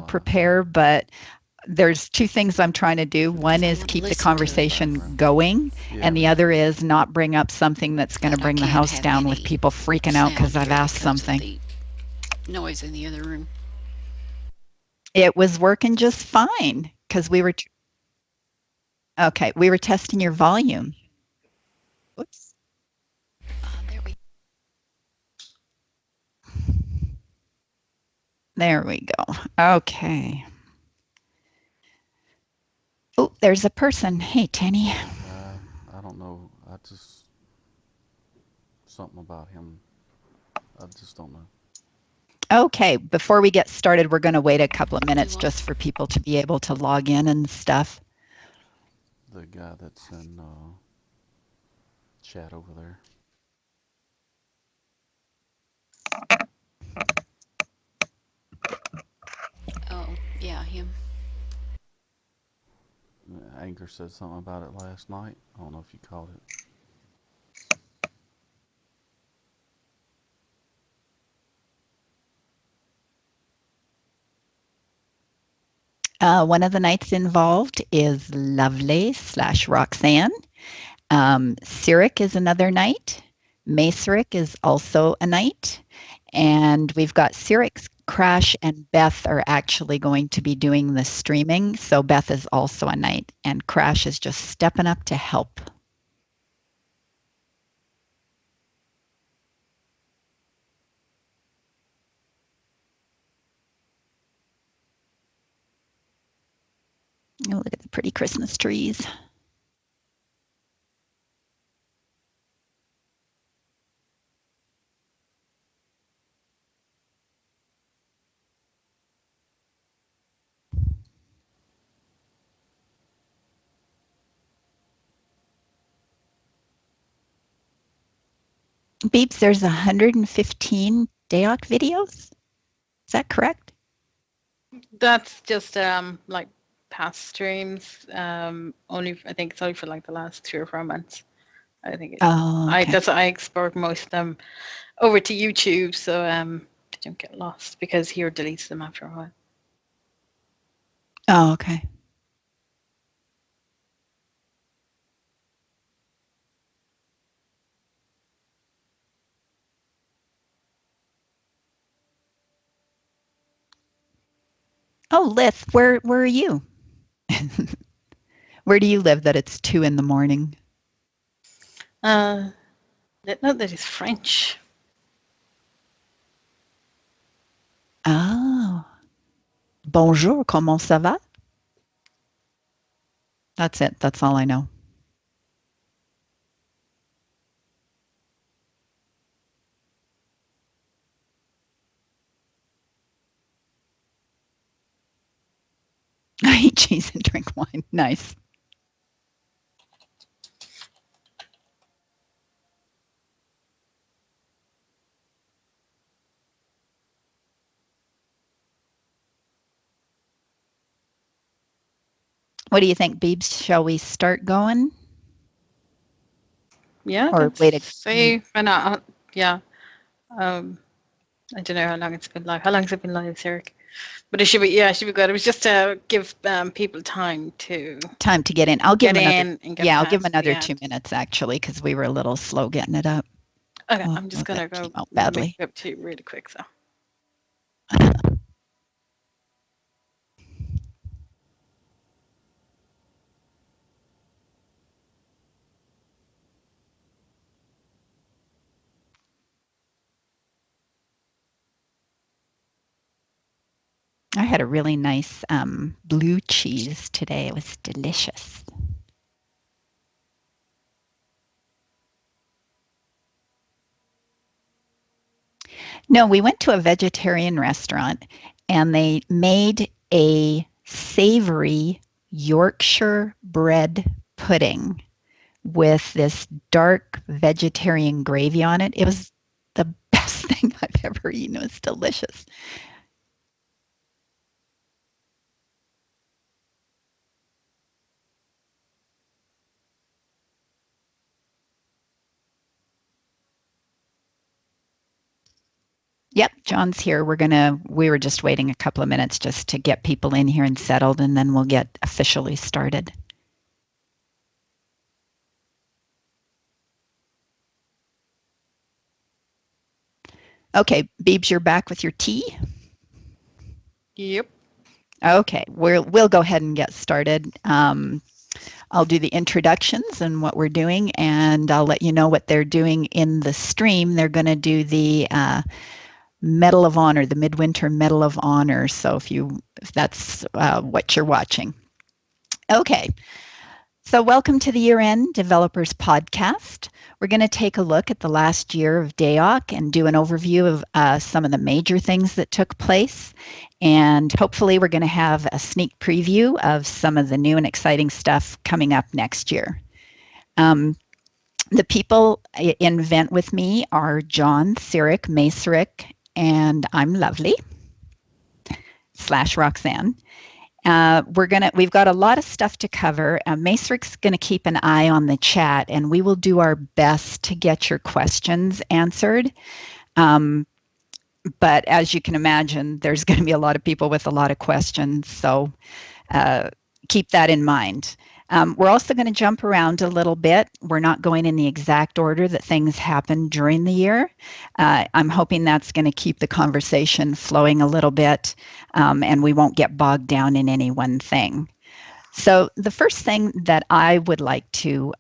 prepare, but there's two things I'm trying to do. One is keep the conversation going, and the other is not bring up something that's going to bring the house down with people freaking out because I've asked something. Noise in the other room. It was working just fine because we were testing your volume. Oops. There we go. Okay. Oh, there's a person. Hey, Tenny. I don't know. Something about him. I just don't know. Okay, before we get started, we're going to wait a couple of minutes just for people to be able to log in and stuff. The guy that's in chat over there. Oh, yeah, him. Anchor said something about it last night. I don't know if you caught it. One of the knights involved is Luvly / Roxanne. Cyrric is another knight. Maceric is also a knight. And we've got Cyrric, Crash, and Beth are actually going to be doing the streaming. So Beth is also a knight, and Crash is just stepping up to help. Oh, look at the pretty Christmas trees. Beeps, there's 115 DAoC videos. Is that correct? That's just like past streams. Only I think it's only for like the last 3 or 4 months. I think okay. I export most of them over to YouTube, so they don't get lost because here deletes them after a while. Oh, okay. Oh, Lith, where are you? Where do you live that it's 2 in the morning? No, that is French. Oh. Bonjour, comment ça va? That's it. That's all I know. I eat cheese and drink wine. Nice. What do you think, Beebs? Shall we start going? Yeah, or wait a say yeah. I don't know how long it's been live. How long has it been live, Cyrric? But it should be good. It was just to give people time to get in. I'll give them another. I'll give them another 2 minutes actually because we were a little slow getting it up. Okay, I'm just gonna go badly. Make up to you really quick, so. I had a really nice blue cheese today. It was delicious. No, we went to a vegetarian restaurant and they made a savory Yorkshire bread pudding with this dark vegetarian gravy on it. It was the best thing I've ever eaten. It was delicious. Yep, John's here. We were just waiting a couple of minutes just to get people in here and settled, and then we'll get officially started. Okay, Beebs, you're back with your tea? Yep. Okay, we'll go ahead and get started. I'll do the introductions and what we're doing, and I'll let you know what they're doing in the stream. They're going to do the Medal of Honor, the Midwinter Medal of Honor. So if that's what you're watching. Okay. So welcome to the Year-End Developers Podcast. We're going to take a look at the last year of DAoC and do an overview of some of the major things that took place. And hopefully we're going to have a sneak preview of some of the new and exciting stuff coming up next year. The people in Vent with me are John, Cyrric, Maceric, and I'm Luvly / Roxanne. We've got a lot of stuff to cover. Maceric's going to keep an eye on the chat, and we will do our best to get your questions answered. But as you can imagine, there's going to be a lot of people with a lot of questions, so keep that in mind. We're also going to jump around a little bit. We're not going in the exact order that things happen during the year. I'm hoping that's going to keep the conversation flowing a little bit, and we won't get bogged down in any one thing. So the first thing that I would like to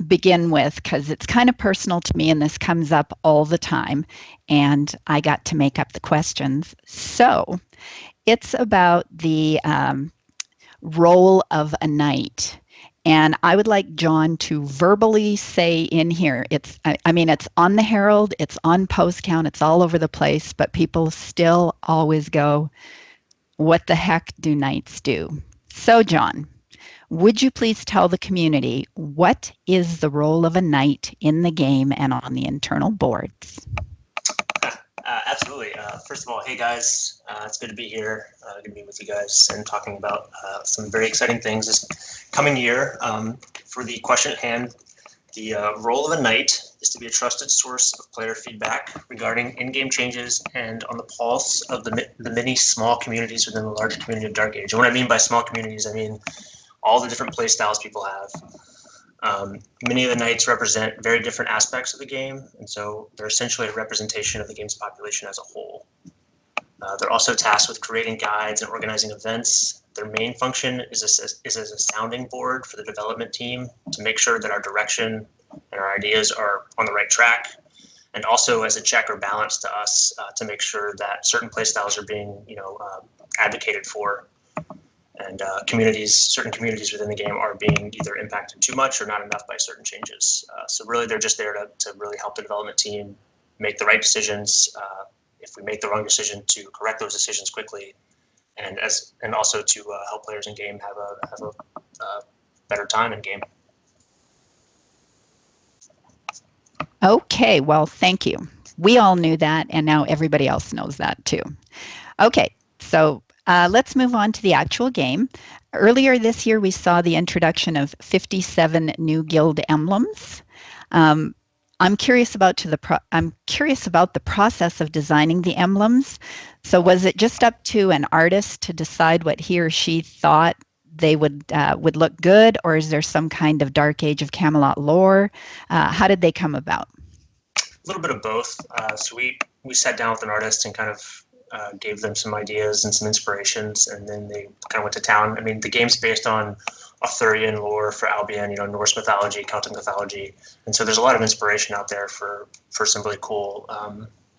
begin with, because it's kind of personal to me and this comes up all the time, and I got to make up the questions. So it's about the role of a knight. And I would like John to verbally say in here, it's on the Herald, it's on post count, it's all over the place, but people still always go, what the heck do knights do? So John, would you please tell the community what is the role of a knight in the game and on the internal boards? Absolutely. First of all, hey guys, it's good to be here, good to be with you guys and talking about some very exciting things this coming year. For the question at hand, the role of a knight is to be a trusted source of player feedback regarding in-game changes and on the pulse of the many small communities within the larger community of Dark Age. And what I mean by small communities, I mean all the different play styles people have. Many of the knights represent very different aspects of the game, and so they're essentially a representation of the game's population as a whole. They're also tasked with creating guides and organizing events. Their main function is as a sounding board for the development team to make sure that our direction and our ideas are on the right track, and also as a check or balance to us to make sure that certain playstyles are being advocated for. And certain communities within the game are being either impacted too much or not enough by certain changes. So really, they're just there to really help the development team make the right decisions. If we make the wrong decision, to correct those decisions quickly, and also to help players in game have a better time in game. Okay, well, thank you. We all knew that, and now everybody else knows that too. Okay, so let's move on to the actual game. Earlier this year, we saw the introduction of 57 new guild emblems. I'm curious about the process of designing the emblems. So was it just up to an artist to decide what he or she thought they would look good, or is there some kind of Dark Age of Camelot lore? How did they come about? A little bit of both. So we sat down with an artist and kind of gave them some ideas and some inspirations, and then they kind of went to town. I mean, the game's based on Arthurian lore for Albion, Norse mythology, Celtic mythology, and so there's a lot of inspiration out there for some really cool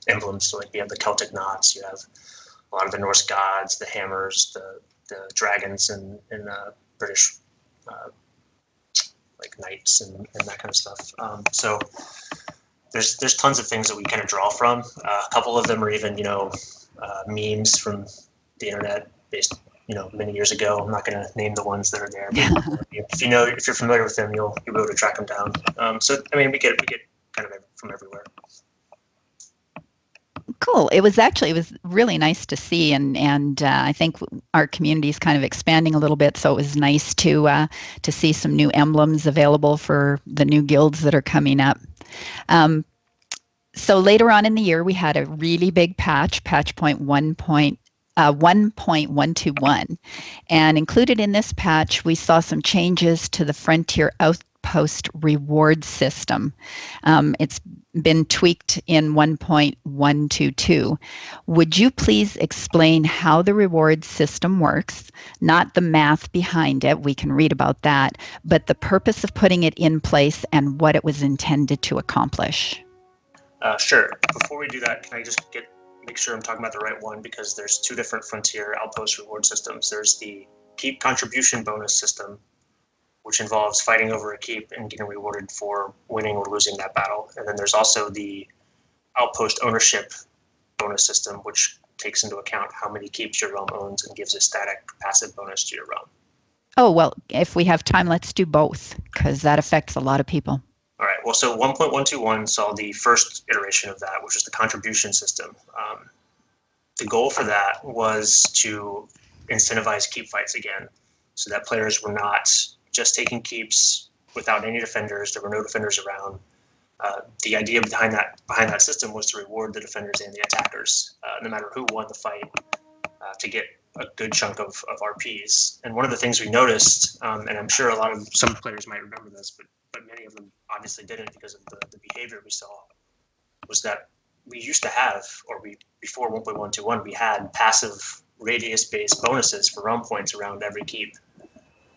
emblems. So like you have the Celtic knots, you have a lot of the Norse gods, the hammers, the dragons, and British like knights and that kind of stuff. So there's tons of things that we kind of draw from. A couple of them are even memes from the internet based many years ago. I'm not going to name the ones that are there, but if you're familiar with them, you'll be able to track them down. So I mean, we get kind of from everywhere. Cool. It was really nice to see, and I think our community is kind of expanding a little bit, so it was nice to see some new emblems available for the new guilds that are coming up. So later on in the year, we had a really big patch, patch point 1.121. And included in this patch, we saw some changes to the Frontier Outpost reward system. It's been tweaked in 1.122. Would you please explain how the reward system works? Not the math behind it, we can read about that, but the purpose of putting it in place and what it was intended to accomplish. Sure. Before we do that, can I just make sure I'm talking about the right one, because there's two different Frontier Outpost reward systems. There's the keep contribution bonus system, which involves fighting over a keep and getting rewarded for winning or losing that battle. And then there's also the outpost ownership bonus system, which takes into account how many keeps your realm owns and gives a static passive bonus to your realm. Oh, well, if we have time, let's do both, because that affects a lot of people. All right, well, so 1.121 saw the first iteration of that, which is the contribution system. The goal for that was to incentivize keep fights again, so that players were not just taking keeps without any defenders. There were no defenders around. The idea behind that system was to reward the defenders and the attackers, no matter who won the fight, to get a good chunk of RPs. And one of the things we noticed, and I'm sure some players might remember this, but many of them obviously didn't because of the behavior we saw, was that we used to have, before 1.121, we had passive radius-based bonuses for realm points around every keep.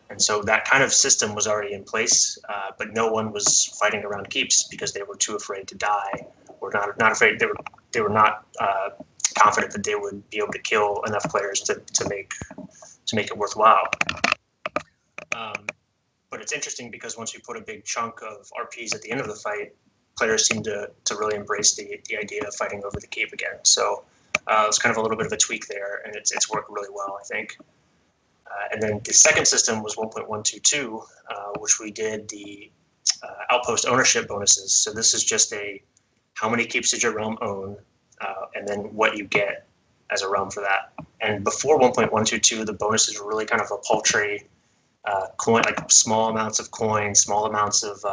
And so that kind of system was already in place, but no one was fighting around keeps because they were too afraid to die, or not afraid. They were not confident that they would be able to kill enough players to make it worthwhile. But it's interesting because once we put a big chunk of RPs at the end of the fight, players seem to really embrace the idea of fighting over the keep again. So it's kind of a little bit of a tweak there, and it's worked really well, I think. And then the second system was 1.122, which we did the outpost ownership bonuses. So this is just how many keeps did your realm own, and then what you get as a realm for that. And before 1.122, the bonuses were really kind of a paltry coin, like small amounts of coins, small amounts of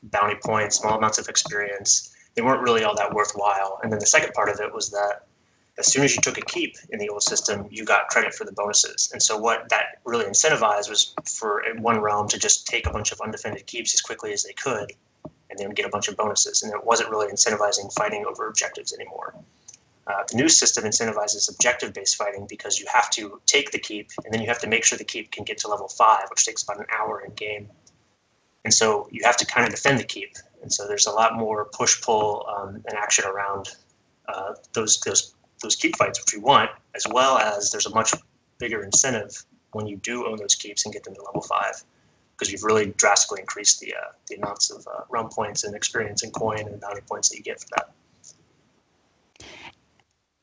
bounty points, small amounts of experience. They weren't really all that worthwhile. And then the second part of it was that as soon as you took a keep in the old system, you got credit for the bonuses. And so what that really incentivized was for one realm to just take a bunch of undefended keeps as quickly as they could and then get a bunch of bonuses. And it wasn't really incentivizing fighting over objectives anymore. The new system incentivizes objective-based fighting because you have to take the keep and then you have to make sure the keep can get to level 5, which takes about an hour in game. And so you have to kind of defend the keep. And so there's a lot more push-pull and action around those keep fights, which we want, as well as there's a much bigger incentive when you do own those keeps and get them to level 5, because you've really drastically increased the amounts of realm points and experience and coin and bounty points that you get for that.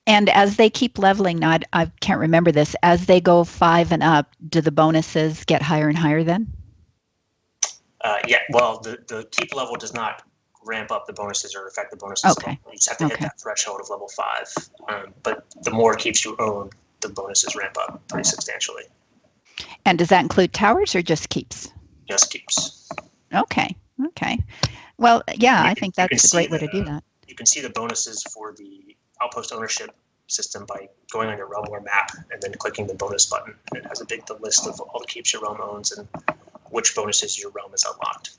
And as they keep leveling, now I can't remember this, as they go 5 and up, do the bonuses get higher and higher then? Yeah, well, the keep level does not ramp up the bonuses or affect the bonuses. Okay. You just have to hit that threshold of level 5. But the more keeps you own, the bonuses ramp up pretty substantially. And does that include towers or just keeps? Just keeps. Okay. Well, yeah, I think that's a great way to do that. You can see the bonuses for the outpost ownership system by going on your realm war map and then clicking the bonus button. And it has the list of all the keeps your realm owns and which bonuses your realm has unlocked.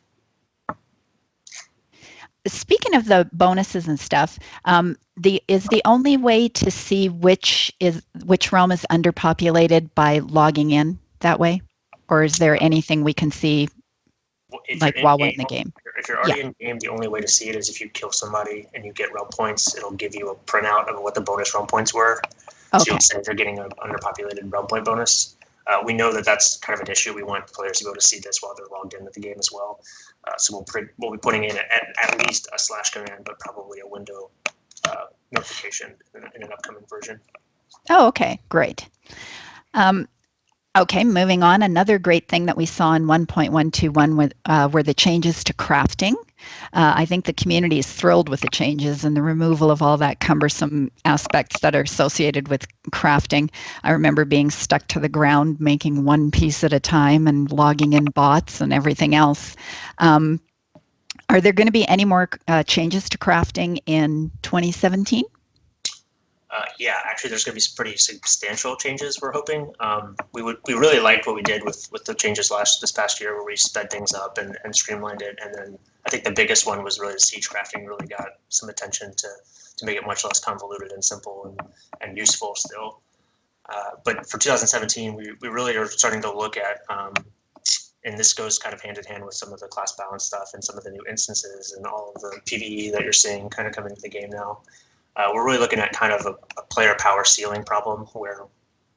Speaking of the bonuses and stuff, is the only way to see which realm is underpopulated by logging in that way, or is there anything we can see while we're in the game? If you're already in game, the only way to see it is if you kill somebody and you get realm points. It'll give you a printout of what the bonus realm points were. Okay. So you'll say they're getting an underpopulated realm point bonus. We know that that's kind of an issue. We want players to be able to see this while they're logged into the game as well. So we'll be putting in at least a / command, but probably a window notification in an upcoming version. Oh, okay, great. Okay, moving on. Another great thing that we saw in 1.121 were the changes to crafting. I think the community is thrilled with the changes and the removal of all that cumbersome aspects that are associated with crafting. I remember being stuck to the ground, making one piece at a time and logging in bots and everything else. Are there going to be any more changes to crafting in 2017? Yeah, actually, there's going to be some pretty substantial changes. We're hoping. We really liked what we did with the changes this past year, where we sped things up and streamlined it. And then I think the biggest one was really the siege crafting. Really got some attention to make it much less convoluted and simple and useful still. But for 2017, we really are starting to look at, and this goes kind of hand in hand with some of the class balance stuff and some of the new instances and all of the PvE that you're seeing kind of coming into the game now. We're really looking at kind of a player power ceiling problem where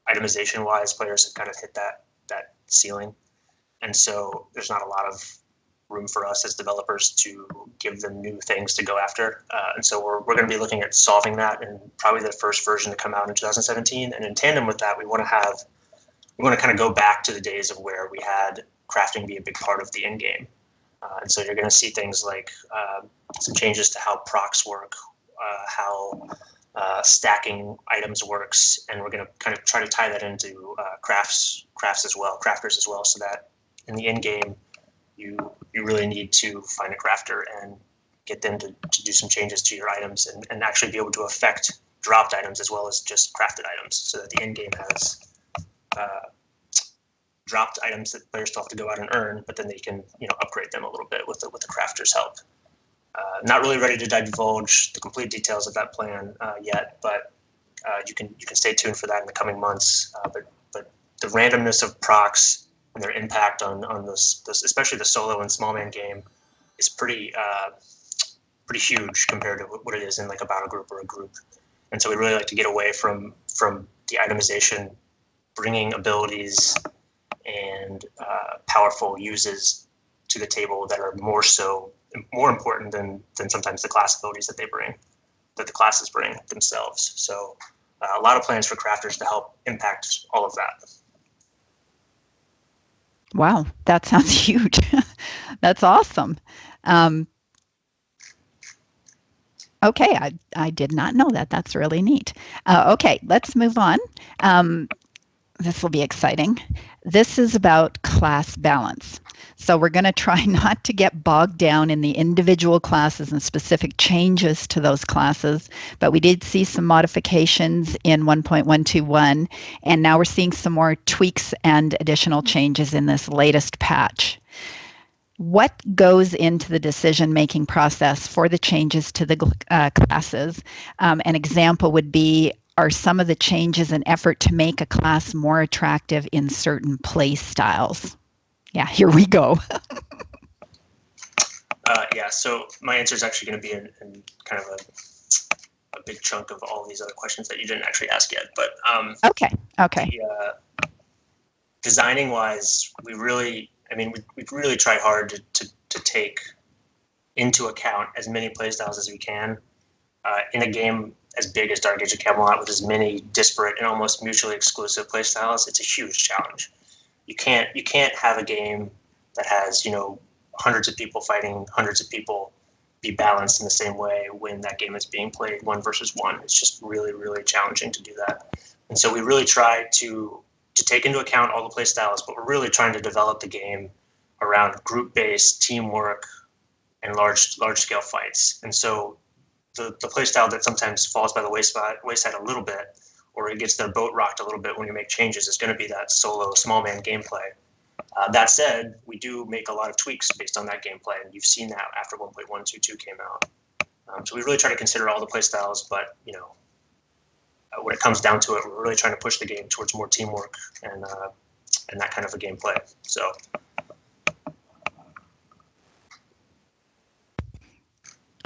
itemization-wise, players have kind of hit that ceiling. And so there's not a lot of room for us as developers to give them new things to go after. And so we're going to be looking at solving that in probably the first version to come out in 2017. And in tandem with that, we want to kind of go back to the days of where we had crafting be a big part of the end game. And so you're going to see things like some changes to how procs work, how stacking items works, and we're going to kind of try to tie that into crafts as well, crafters as well, so that in the end game, you really need to find a crafter and get them to do some changes to your items and actually be able to affect dropped items as well as just crafted items, so that the end game has dropped items that players still have to go out and earn, but then they can upgrade them a little bit with the crafter's help. Not really ready to divulge the complete details of that plan yet, but you can stay tuned for that in the coming months. But the randomness of procs and their impact on this especially the solo and small man game is pretty huge compared to what it is in like a battle group or a group. And so we really like to get away from the itemization, bringing abilities and powerful uses to the table that are more important than sometimes the class abilities that the classes bring themselves. So a lot of plans for crafters to help impact all of that. Wow, that sounds huge. That's awesome. Okay, I did not know that. That's really neat. Okay, let's move on. This will be exciting. This is about class balance. So we're going to try not to get bogged down in the individual classes and specific changes to those classes, but we did see some modifications in 1.121, and now we're seeing some more tweaks and additional changes in this latest patch. What goes into the decision-making process for the changes to the classes? An example would be, are some of the changes an effort to make a class more attractive in certain play styles? Yeah, here we go. Yeah, so my answer is actually going to be in kind of a big chunk of all these other questions that you didn't actually ask yet. But Okay. Designing wise, we really try hard to take into account as many playstyles as we can in a game as big as Dark Age of Camelot with as many disparate and almost mutually exclusive playstyles. It's a huge challenge. You can't have a game that has hundreds of people fighting hundreds of people be balanced in the same way when that game is being played 1 versus 1. It's just really, really challenging to do that. And so we really try to take into account all the play styles, but we're really trying to develop the game around group-based teamwork and large scale fights. And so the play style that sometimes falls by the wayside a little bit, or it gets their boat rocked a little bit when you make changes, is going to be that solo small man gameplay. That said, we do make a lot of tweaks based on that gameplay, and you've seen that after 1.122 came out. So we really try to consider all the play styles, but when it comes down to it, we're really trying to push the game towards more teamwork and that kind of a gameplay. So.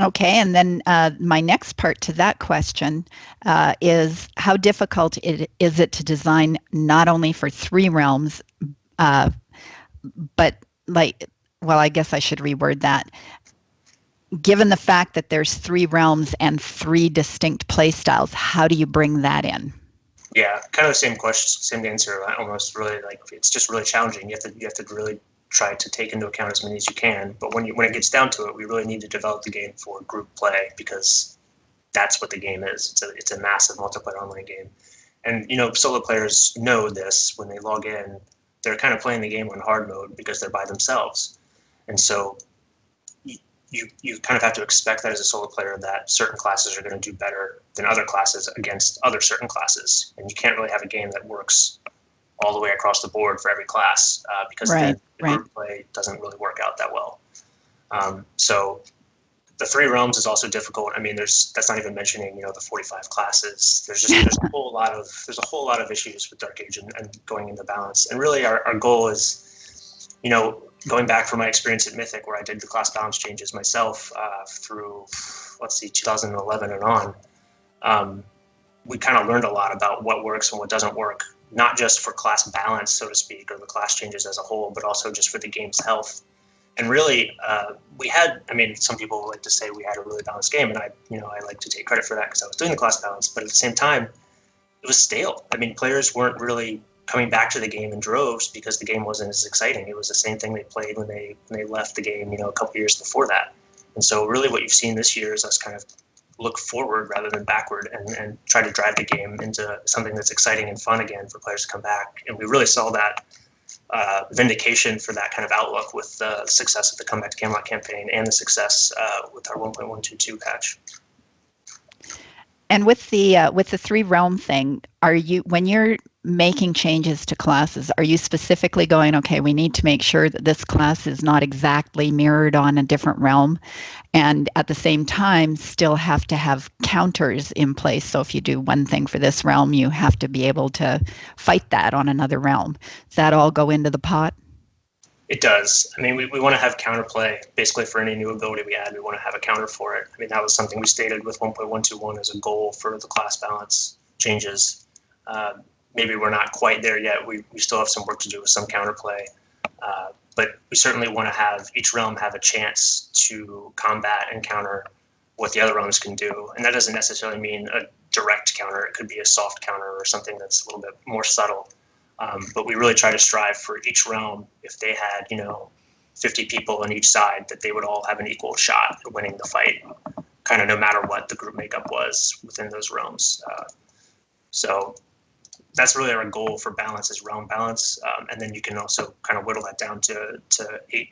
Okay, and then my next part to that question is how difficult is it to design not only for 3 realms, but I guess I should reword that. Given the fact that there's 3 realms and 3 distinct play styles, how do you bring that in? Yeah, kind of the same question, same answer. Almost really it's just really challenging. You have to really try to take into account as many as you can. But when it gets down to it, we really need to develop the game for group play because that's what the game is. It's a massive multiplayer online game. And solo players know this when they log in. They're kind of playing the game on hard mode because they're by themselves. And so you kind of have to expect that as a solo player that certain classes are going to do better than other classes against other certain classes, and you can't really have a game that works all the way across the board for every class because then the group play doesn't really work out that well. So the 3 realms is also difficult. I mean, that's not even mentioning, the 45 classes. There's a whole lot of issues with Dark Age and going into balance. And really our goal is, going back from my experience at Mythic where I did the class balance changes myself through, 2011 and on, we kind of learned a lot about what works and what doesn't work, not just for class balance, so to speak, or the class changes as a whole, but also just for the game's health. And really, some people like to say we had a really balanced game, and I like to take credit for that because I was doing the class balance. But at the same time, it was stale. I mean, players weren't really coming back to the game in droves because the game wasn't as exciting. It was the same thing they played when they left the game, a couple years before that. And so, really, what you've seen this year is us kind of look forward rather than backward and try to drive the game into something that's exciting and fun again for players to come back. And we really saw that vindication for that kind of outlook with the success of the Comeback to Camelot campaign and the success with our 1.122 patch. And with the 3 realm thing, when you're making changes to classes, are you specifically going, okay, we need to make sure that this class is not exactly mirrored on a different realm, and at the same time still have to have counters in place? So if you do one thing for this realm, you have to be able to fight that on another realm. Does that all go into the pot? It does. I mean, we want to have counterplay. Basically, for any new ability we add, we want to have a counter for it. I mean, that was something we stated with 1.121 as a goal for the class balance changes. Maybe we're not quite there yet. We still have some work to do with some counterplay. But we certainly want to have each realm have a chance to combat and counter what the other realms can do. And that doesn't necessarily mean a direct counter. It could be a soft counter or something that's a little bit more subtle. But we really try to strive for each realm, if they had, 50 people on each side, that they would all have an equal shot at winning the fight, kind of no matter what the group makeup was within those realms. So that's really our goal for balance, is realm balance. And then you can also kind of whittle that down to 8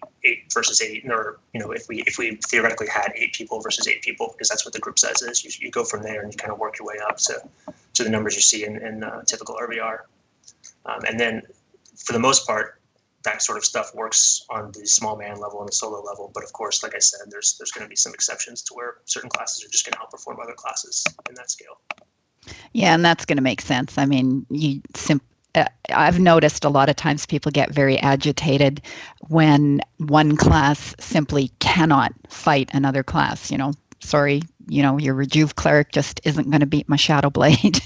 versus 8, or, if we theoretically had 8 people versus 8 people, because that's what the group size is, you go from there and you kind of work your way up to the numbers you see in typical RVR. And then, for the most part, that sort of stuff works on the small man level and the solo level. But of course, like I said, there's going to be some exceptions to where certain classes are just going to outperform other classes in that scale. Yeah, and that's going to make sense. I mean, I've noticed a lot of times people get very agitated when one class simply cannot fight another class. Sorry, your Rejuve cleric just isn't going to beat my Shadow Blade.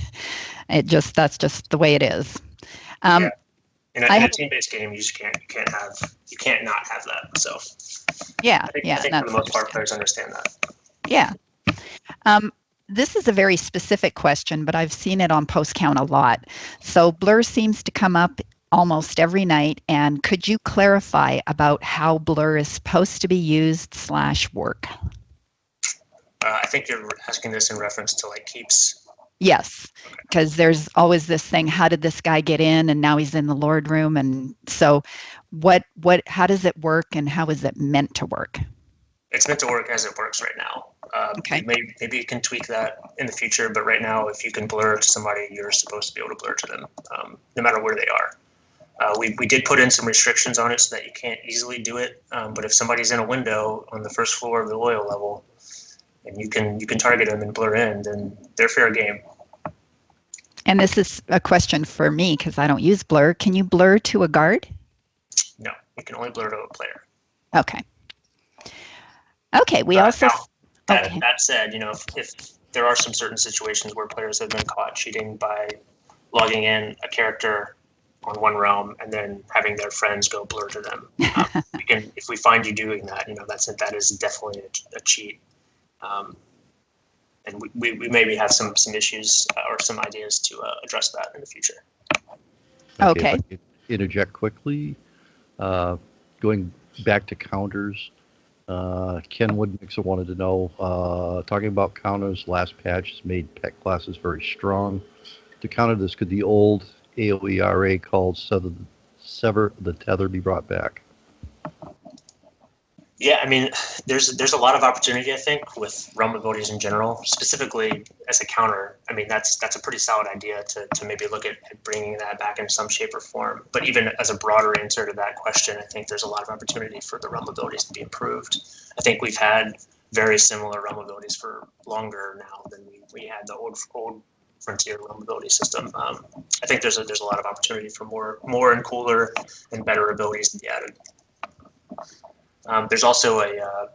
That's just the way it is. Yeah. In a team-based game, you can't not have that. So yeah, I think for the most part, players understand that. Yeah. This is a very specific question, but I've seen it on post count a lot. So blur seems to come up almost every night, and could you clarify about how blur is supposed to be used / work? I think you're asking this in reference to keeps. Yes, because there's always this thing, how did this guy get in and now he's in the Lord room? And so how does it work, and how is it meant to work? It's meant to work as it works right now. Okay. Maybe you can tweak that in the future, but right now, if you can blur to somebody, you're supposed to be able to blur to them, no matter where they are. We did put in some restrictions on it so that you can't easily do it. But if somebody's in a window on the first floor of the oil level, and you can target them and blur in, then they're fair game. And this is a question for me because I don't use blur. Can you blur to a guard? No, you can only blur to a player. Okay. Okay. That said, if there are some certain situations where players have been caught cheating by logging in a character on one realm and then having their friends go blur to them, if we find you doing that, that is definitely a cheat. And we maybe have some issues or some ideas to address that in the future. Okay. If I could interject quickly, going back to counters, Ken Woodmixer wanted to know, talking about counters, last patch has made pet classes very strong. To counter this, could the old AoE RA called Sever the Tether be brought back? Yeah, I mean, there's a lot of opportunity, I think, with realm abilities in general, specifically as a counter. I mean, that's a pretty solid idea to maybe look at bringing that back in some shape or form. But even as a broader answer to that question, I think there's a lot of opportunity for the realm abilities to be improved. I think we've had very similar realm abilities for longer now than we had the old Frontier realm ability system. I think there's a lot of opportunity for more and cooler and better abilities to be added. There's also a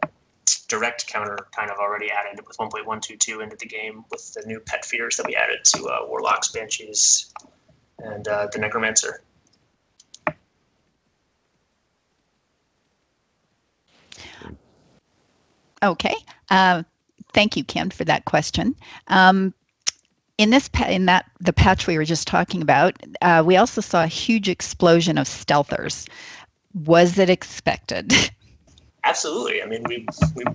direct counter kind of already added with 1.122 into the game with the new pet fears that we added to Warlocks, Banshees, and the Necromancer. Okay. Thank you, Ken, for that question. In the patch we were just talking about, we also saw a huge explosion of stealthers. Was it expected? Absolutely. I mean, we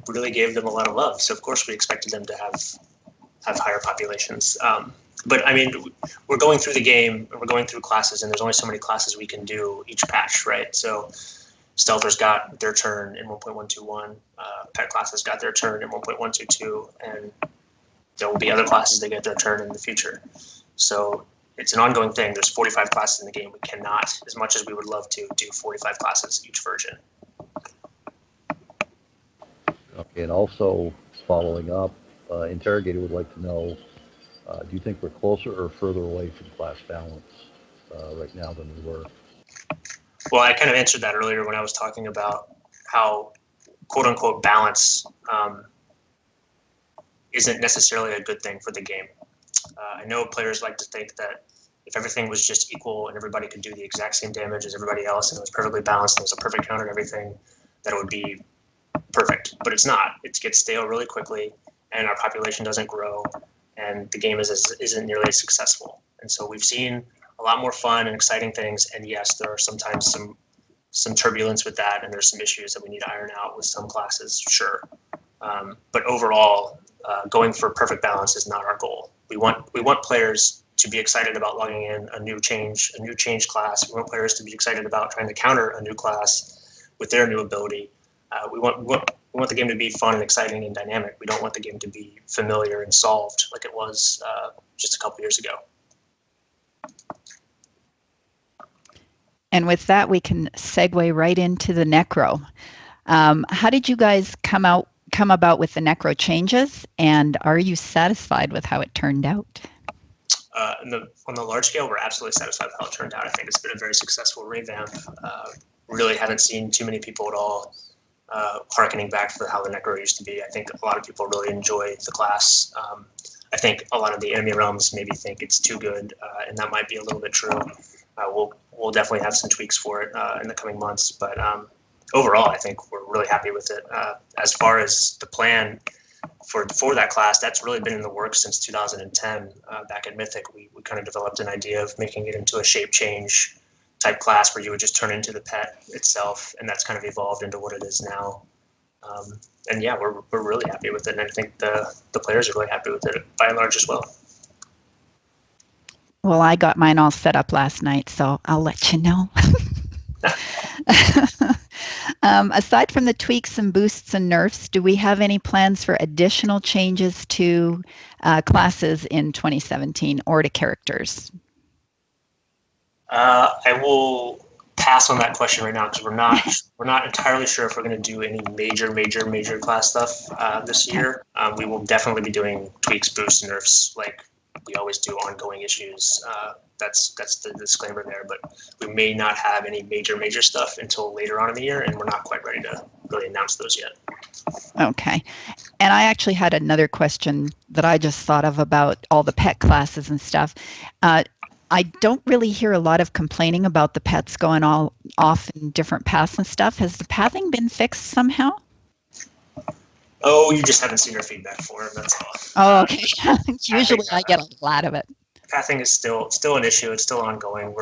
really gave them a lot of love, so of course we expected them to have higher populations. But I mean, we're going through the game, and we're going through classes, and there's only so many classes we can do each patch, right? So Stealthers got their turn in 1.121, pet classes got their turn in 1.122, and there will be other classes that get their turn in the future. So it's an ongoing thing. There's 45 classes in the game. We cannot, as much as we would love to, do 45 classes each version. Okay, and also following up, Interrogator would like to know, do you think we're closer or further away from class balance right now than we were? Well, I kind of answered that earlier when I was talking about how quote-unquote balance isn't necessarily a good thing for the game. I know players like to think that if everything was just equal and everybody could do the exact same damage as everybody else and it was perfectly balanced and it was a perfect counter and everything, that it would be perfect. But it's not. It gets stale really quickly, and our population doesn't grow, and the game isn't nearly as successful. And so we've seen a lot more fun and exciting things, and yes, there are sometimes some turbulence with that, and there's some issues that we need to iron out with some classes, sure. But overall, going for perfect balance is not our goal. We want players to be excited about logging in a new change class. We want players to be excited about trying to counter a new class with their new ability. We want the game to be fun and exciting and dynamic. We don't want the game to be familiar and solved like it was just a couple years ago. And with that, we can segue right into the necro. How did you guys come about with the necro changes, and are you satisfied with how it turned out? On the large scale, we're absolutely satisfied with how it turned out. I think it's been a very successful revamp. Really haven't seen too many people at all harkening back for how the necro used to be. I think a lot of people really enjoy the class. I think a lot of the enemy realms maybe think it's too good, and that might be a little bit true. We'll definitely have some tweaks for it in the coming months, but overall, I think we're really happy with it. As far as the plan for that class, that's really been in the works since 2010. Back at Mythic, we kind of developed an idea of making it into a shape change type class where you would just turn into the pet itself, and that's kind of evolved into what it is now. And yeah, we're really happy with it, and I think the players are really happy with it by and large as well. Well, I got mine all set up last night, so I'll let you know. Aside from the tweaks and boosts and nerfs, do we have any plans for additional changes to classes in 2017 or to characters? I will pass on that question right now because we're not entirely sure if we're going to do any major class stuff this year. We will definitely be doing tweaks, boosts, and nerfs like we always do ongoing issues. That's the disclaimer there, but we may not have any major stuff until later on in the year, and we're not quite ready to really announce those yet. Okay. And I actually had another question that I just thought of about all the pet classes and stuff. I don't really hear a lot of complaining about the pets going all off in different paths and stuff. Has the pathing been fixed somehow? Oh, you just haven't seen our feedback for it, that's all. Oh, okay. Usually I get a lot of it. Pathing is still an issue. It's still ongoing.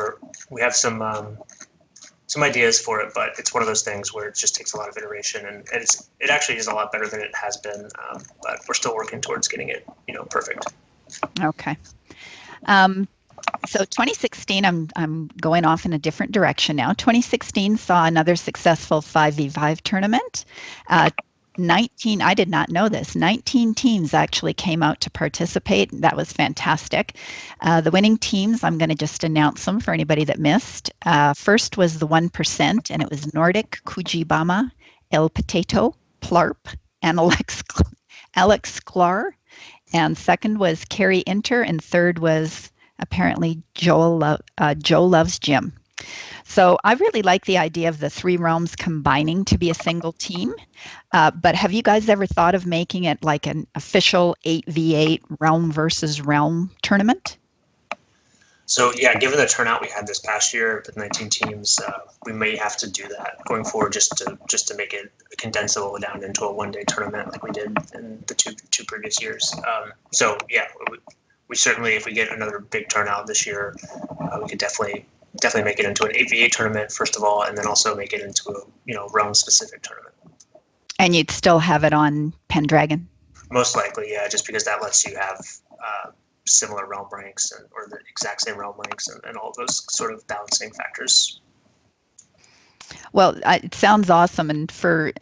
We have some ideas for it, but it's one of those things where it just takes a lot of iteration, and it actually is a lot better than it has been. But we're still working towards getting it, perfect. Okay. So 2016, I'm going off in a different direction now. 2016 saw another successful 5v5 tournament. 19, I did not know this, 19 teams actually came out to participate. That was fantastic. The winning teams, I'm going to just announce them for anybody that missed. First was the 1%, and it was Nordic, Kujibama, El Potato, Plarp, and Alex Sklar. And second was Carrie Inter, and third was apparently Joe Loves Jim. So I really like the idea of the three realms combining to be a single team. But have you guys ever thought of making it like an official 8v8 realm versus realm tournament? So yeah, given the turnout we had this past year with 19 teams, we may have to do that going forward, just to make it condense it all down into a one-day tournament like we did in the two previous years. So yeah, we certainly, if we get another big turnout this year, we could definitely make it into an 8v8 tournament first of all, and then also make it into a realm-specific tournament. And you'd still have it on Pendragon? Most likely, yeah, just because that lets you have similar realm ranks or the exact same realm ranks and all those sort of balancing factors. Well, it sounds awesome. And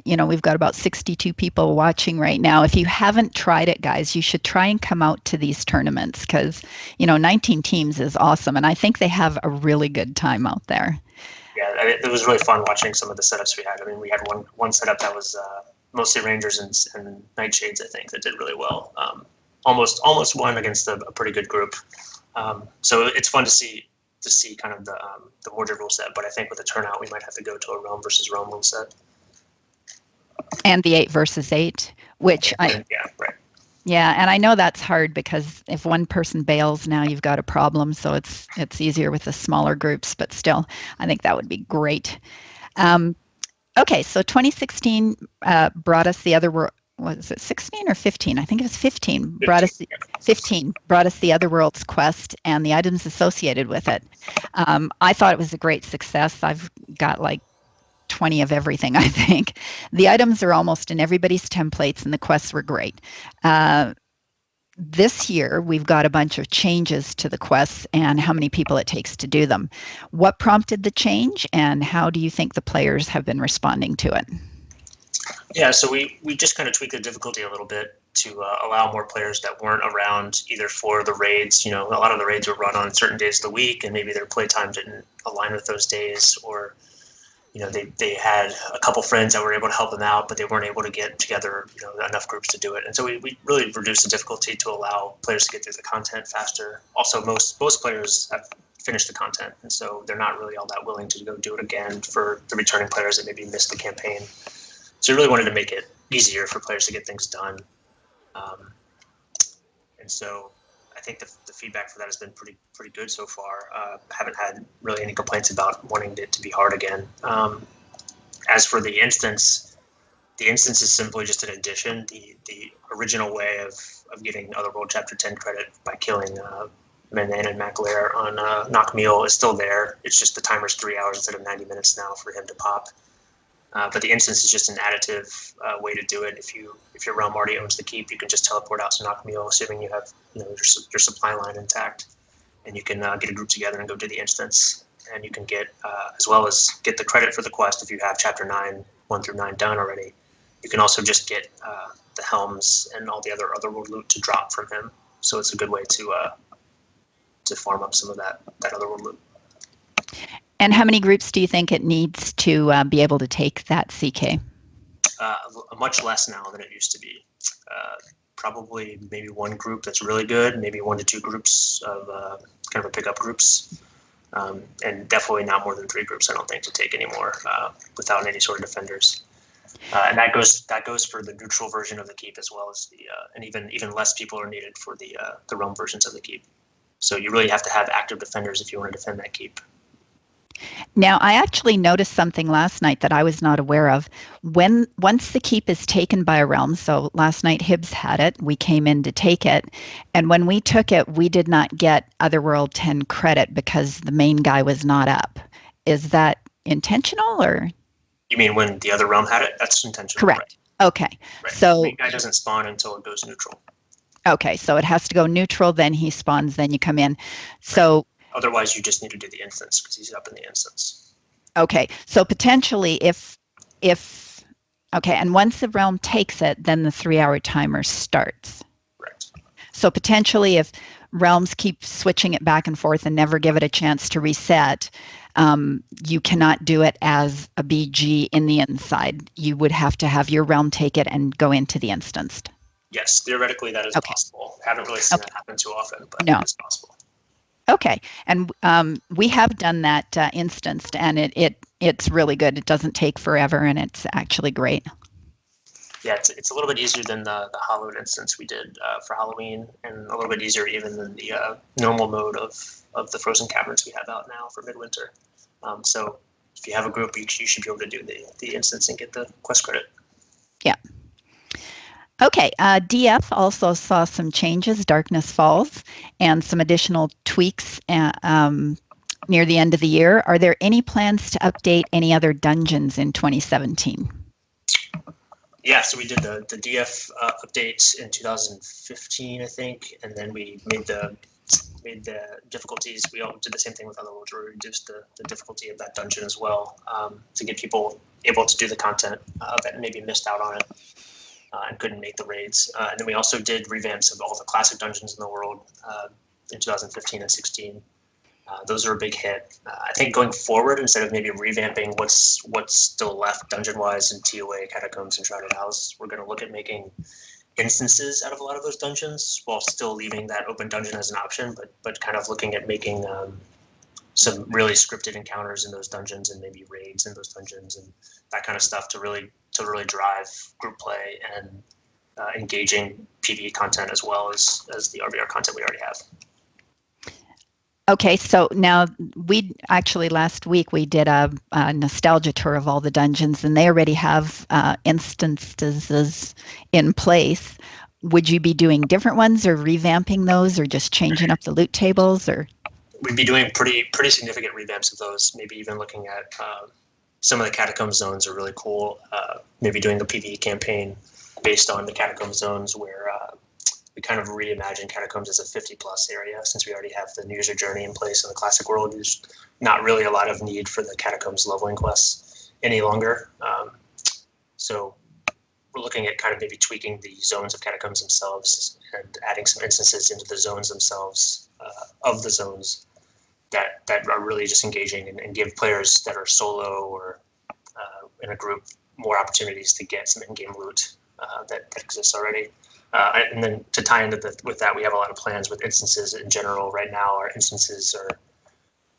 we've got about 62 people watching right now. If you haven't tried it, guys, you should try and come out to these tournaments because, 19 teams is awesome. And I think they have a really good time out there. Yeah, it was really fun watching some of the setups we had. I mean, we had one setup that was mostly Rangers and Nightshades, I think, that did really well. Almost won against a pretty good group. So it's fun to see kind of the Wardrobe rule set, but I think with the turnout, we might have to go to a realm versus realm rule set. And the 8 versus 8, which yeah, right. Yeah, and I know that's hard because if one person bails now, you've got a problem. So it's easier with the smaller groups, but still, I think that would be great. Okay, so 2016 brought us the Otherworld. Was it 16 or 15? I think it was 15. 15 brought us the Otherworld's quest and the items associated with it. I thought it was a great success. I've got like 20 of everything, I think. The items are almost in everybody's templates and the quests were great. This year, we've got a bunch of changes to the quests and how many people it takes to do them. What prompted the change and how do you think the players have been responding to it? Yeah, so we just kind of tweaked the difficulty a little bit to allow more players that weren't around either for the raids. A lot of the raids were run on certain days of the week and maybe their playtime didn't align with those days, or they had a couple friends that were able to help them out, but they weren't able to get together enough groups to do it. And so we really reduced the difficulty to allow players to get through the content faster. Also, most players have finished the content, and so they're not really all that willing to go do it again for the returning players that maybe missed the campaign. So we really wanted to make it easier for players to get things done. And so I think the feedback for that has been pretty good so far. Haven't had really any complaints about wanting it to be hard again. As for the instance is simply just an addition. The original way of getting Otherworld Chapter 10 credit by killing Menan and Maclair on Knockmeal is still there. It's just the timer's 3 hours instead of 90 minutes now for him to pop. But the instance is just an additive way to do it. If your realm already owns the keep, you can just teleport out to Knockmeal, assuming you have your supply line intact, and you can get a group together and go do the instance. And you can get, as well as get the credit for the quest if you have Chapter 9, 1 through 9 done already. You can also just get the helms and all the other Otherworld loot to drop from him. So it's a good way to farm up some of that Otherworld loot. And how many groups do you think it needs to be able to take that CK? Much less now than it used to be. Probably maybe one group that's really good, maybe 1 to 2 groups of kind of a pickup groups, and definitely not more than 3 groups, I don't think, to take anymore without any sort of defenders. And that goes for the neutral version of the keep as well as and even less people are needed for the realm versions of the keep. So you really have to have active defenders if you want to defend that keep. Now, I actually noticed something last night that I was not aware of. Once the keep is taken by a realm, so last night Hibbs had it, we came in to take it, and when we took it, we did not get Otherworld 10 credit because the main guy was not up. Is that intentional, or? You mean when the other realm had it? That's intentional. Correct. Right. Okay. Right. So the main guy doesn't spawn until it goes neutral. Okay, so it has to go neutral, then he spawns, then you come in. So Otherwise, you just need to do the instance because he's up in the instance. Okay, so potentially if okay, and once the realm takes it, then the 3-hour timer starts. Correct. So potentially if realms keep switching it back and forth and never give it a chance to reset, you cannot do it as a BG in the inside. You would have to have your realm take it and go into the instance. Yes, theoretically that is possible. Haven't really seen that happen too often, but No. it's possible. Okay, and we have done that instanced, and it's really good. It doesn't take forever, and it's actually great. Yeah, it's a little bit easier than the hollowed instance we did for Halloween, and a little bit easier even than the normal mode of the Frozen Caverns we have out now for Midwinter. So if you have a group, you should be able to do the instance and get the quest credit. Yeah. Okay, DF also saw some changes, Darkness Falls, and some additional tweaks near the end of the year. Are there any plans to update any other dungeons in 2017? Yeah, so we did the DF updates in 2015, I think, and then we made the difficulties. We all did the same thing with Otherworld, where we reduced the difficulty of that dungeon as well to get people able to do the content that maybe missed out on it. And couldn't make the raids. And then we also did revamps of all the classic dungeons in the world in 2015 and 16. Those are a big hit. I think going forward, instead of maybe revamping what's still left dungeon-wise in TOA, Catacombs, and Shrouded House, we're going to look at making instances out of a lot of those dungeons while still leaving that open dungeon as an option, but kind of looking at making some really scripted encounters in those dungeons and maybe raids in those dungeons and that kind of stuff to really drive group play and engaging PvE content as well as the RVR content we already have. Okay, so now last week we did a nostalgia tour of all the dungeons, and they already have instances in place. Would you be doing different ones or revamping those or just changing up the loot tables or? We'd be doing pretty significant revamps of those, maybe even looking at some of the Catacomb zones are really cool. Maybe doing a PvE campaign based on the Catacomb zones where we kind of reimagine Catacombs as a 50+ area since we already have the New User Journey in place in the classic world. There's not really a lot of need for the Catacombs leveling quests any longer. So we're looking at kind of maybe tweaking the zones of Catacombs themselves and adding some instances into the zones themselves of the zones that are really just engaging and give players that are solo or in a group more opportunities to get some in-game loot that exists already. And then to tie into with that, we have a lot of plans with instances in general. Right now, our instances are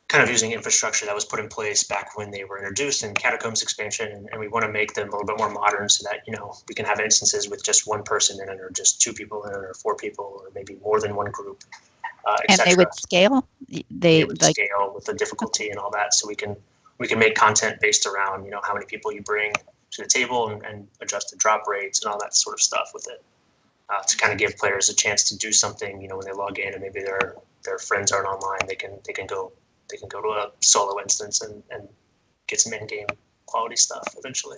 kind of using infrastructure that was put in place back when they were introduced in Catacombs expansion, and we want to make them a little bit more modern so that we can have instances with just one person in it, or just 2 people in it, or 4 people, or maybe more than one group. And they would scale. They would scale with the difficulty and all that, so we can make content based around how many people you bring to the table and adjust the drop rates and all that sort of stuff with it to kind of give players a chance to do something. When they log in and maybe their friends aren't online, they can go to a solo instance and get some in-game quality stuff eventually.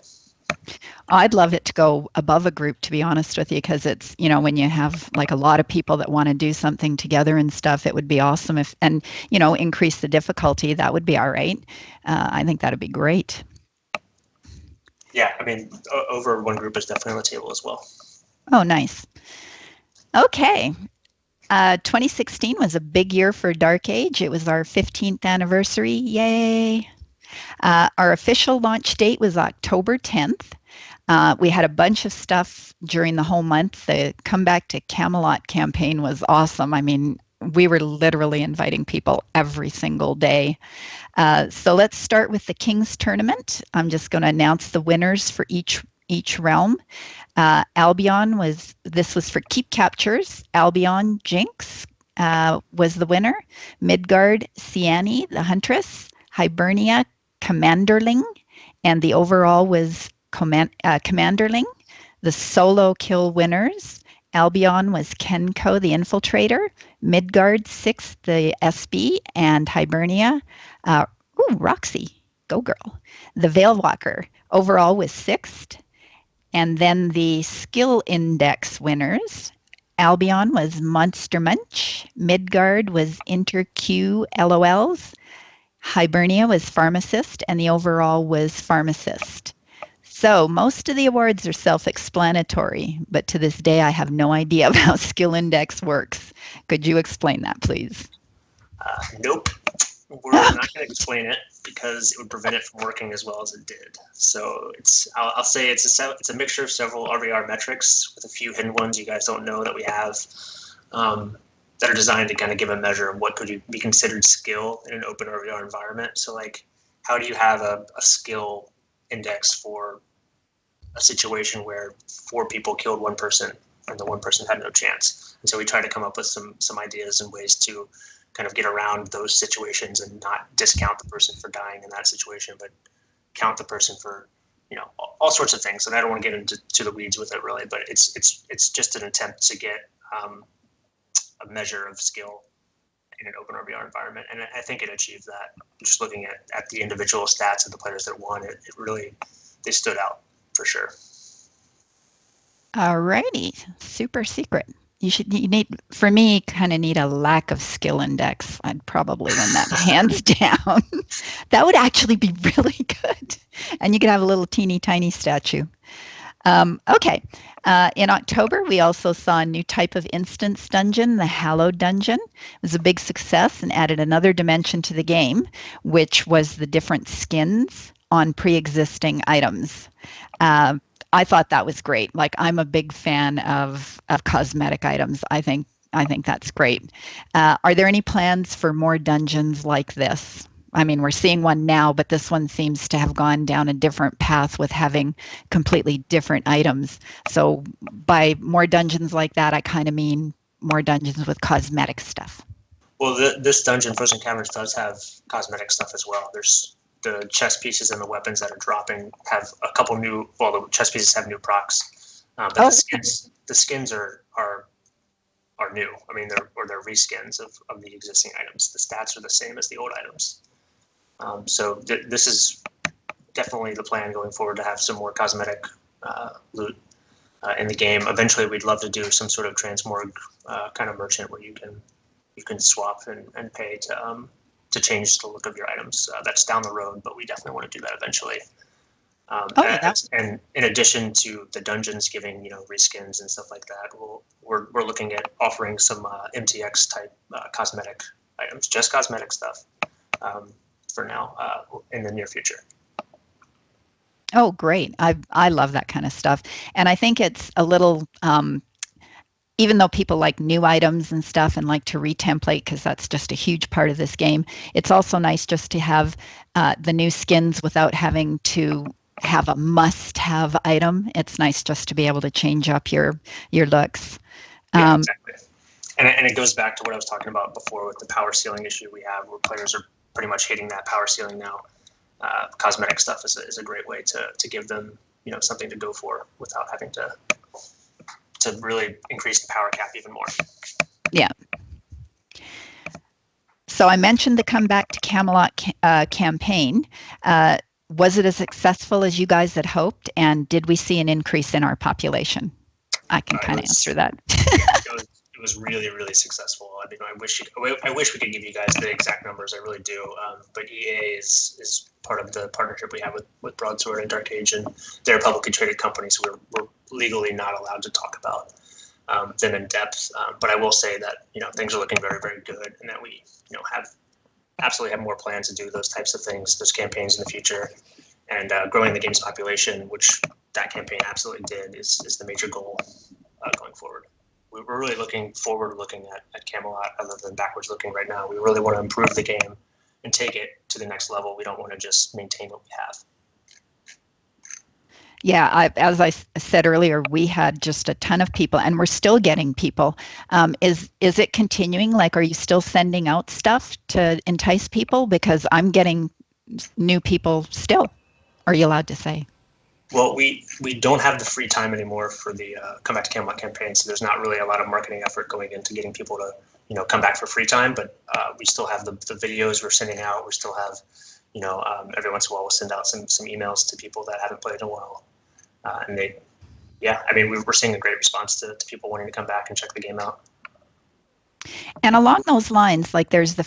I'd love it to go above a group, to be honest with you, because it's, when you have like a lot of people that want to do something together and stuff, it would be awesome and increase the difficulty. That would be all right. I think that'd be great. Yeah, I mean, over one group is definitely on the table as well. Oh, nice. Okay. 2016 was a big year for Dark Age. It was our 15th anniversary. Yay. Our official launch date was October 10th. We had a bunch of stuff during the whole month. The Come Back to Camelot campaign was awesome. I mean, we were literally inviting people every single day. So let's start with the King's Tournament. I'm just going to announce the winners for each realm. Albion was for keep captures. Albion Jinx was the winner. Midgard Siani, the Huntress. Hibernia Commanderling, and the overall was Commanderling. The solo kill winners, Albion was Kenko the Infiltrator, Midgard 6th the SB, and Hibernia, Roxy, go girl. The Veilwalker overall was 6th. And then the skill index winners, Albion was Monster Munch. Midgard was Interq LOLs. Hibernia was Pharmacist, and the overall was Pharmacist. So most of the awards are self-explanatory, but to this day I have no idea how skill index works. Could you explain that, please? Nope. We're not going to explain it because it would prevent it from working as well as it did. So I'll say it's a mixture of several RVR metrics with a few hidden ones you guys don't know that we have, that are designed to kind of give a measure of what could be considered skill in an open RVR environment. So like, how do you have a skill index for a situation where 4 people killed 1 person and the 1 person had no chance? And so we try to come up with some ideas and ways to kind of get around those situations and not discount the person for dying in that situation, but count the person for, all sorts of things. And I don't want to get into the weeds with it really, but it's just an attempt to get a measure of skill in an open RVR environment. And I think it achieved that. Just looking at the individual stats of the players that won, it really, they stood out for sure. All righty, super secret. You for me, kind of need a lack of skill index. I'd probably win that hands down. That would actually be really good. And you could have a little teeny tiny statue. Okay. In October, we also saw a new type of instance dungeon, the Hallowed Dungeon. It was a big success and added another dimension to the game, which was the different skins on pre-existing items. I thought that was great. Like, I'm a big fan of cosmetic items. I think that's great. Are there any plans for more dungeons like this? I mean, we're seeing one now, but this one seems to have gone down a different path with having completely different items. So by more dungeons like that, I kind of mean more dungeons with cosmetic stuff. Well, this dungeon, Frozen Caverns, does have cosmetic stuff as well. There's the chess pieces and the weapons that are dropping have a couple new, well, the chess pieces have new procs, but the skins are new. I mean, they're reskins of the existing items. The stats are the same as the old items. So this is definitely the plan going forward, to have some more cosmetic loot in the game. Eventually, we'd love to do some sort of transmorg kind of merchant where you can swap and pay to change the look of your items. That's down the road, but we definitely want to do that eventually. And in addition to the dungeons giving reskins and stuff like that, we're looking at offering some MTX type cosmetic items, just cosmetic stuff. For now, in the near future. Oh, great. I love that kind of stuff. And I think it's a little, even though people like new items and stuff and like to retemplate, because that's just a huge part of this game, it's also nice just to have the new skins without having to have a must-have item. It's nice just to be able to change up your looks. Yeah, exactly. And it goes back to what I was talking about before with the power ceiling issue we have, where players are pretty much hitting that power ceiling now. Cosmetic stuff is a great way to give them something to go for without having to really increase the power cap even more. Yeah. So I mentioned the Come Back to Camelot campaign. Was it as successful as you guys had hoped, and did we see an increase in our population? I can kind of answer that. It was really, really successful. I mean, I wish we could give you guys the exact numbers. I really do. But EA is part of the partnership we have with Broadsword and Dark Age, and they're a publicly traded company, so we're legally not allowed to talk about them in depth. But I will say that things are looking very, very good, and that we absolutely have more plans to do those types of things, those campaigns in the future, and growing the game's population, which that campaign absolutely did, is the major goal going forward. We're really looking at Camelot other than backwards looking right now. We really want to improve the game and take it to the next level. We don't want to just maintain what we have. Yeah, as I said earlier, we had just a ton of people, and we're still getting people. Is it continuing? Like, are you still sending out stuff to entice people? Because I'm getting new people still. Are you allowed to say? Well, we don't have the free time anymore for the Come Back to Camelot campaign, so there's not really a lot of marketing effort going into getting people to come back for free time. But we still have the videos we're sending out. We still have every once in a while we'll send out some emails to people that haven't played in a while, and yeah, I mean, we're seeing a great response to people wanting to come back and check the game out. And along those lines, like there's the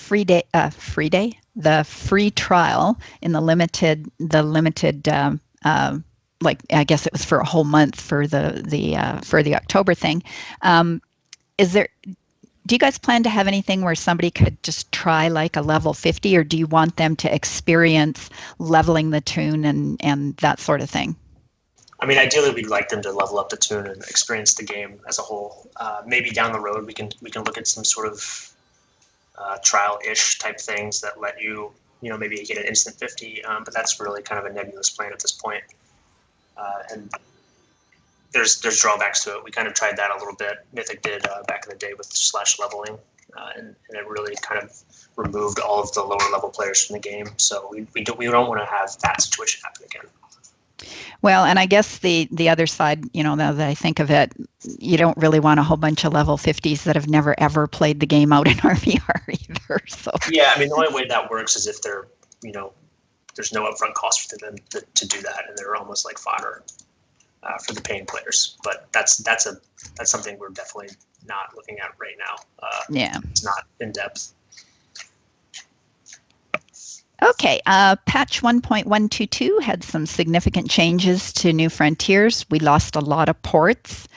the free trial in the limited, like I guess it was for a whole month for the October thing. Is there? Do you guys plan to have anything where somebody could just try like a level 50, or do you want them to experience leveling the toon and that sort of thing? I mean, ideally, we'd like them to level up the toon and experience the game as a whole. Maybe down the road, we can look at some sort of trial-ish type things that let you, maybe get an instant 50. But that's really kind of a nebulous plan at this point. And there's drawbacks to it. We kind of tried that a little bit. Mythic did back in the day with slash leveling, and it really kind of removed all of the lower level players from the game. So we don't want to have that situation happen again. Well, and I guess the other side, now that I think of it, you don't really want a whole bunch of level 50s that have never ever played the game out in RVR either. So yeah, I mean, the only way that works is if they're, there's no upfront cost for them to do that, and they're almost like fodder for the paying players. But that's something we're definitely not looking at right now. yeah, it's not in depth. Okay, patch 1.122 had some significant changes to New Frontiers. We lost a lot of ports,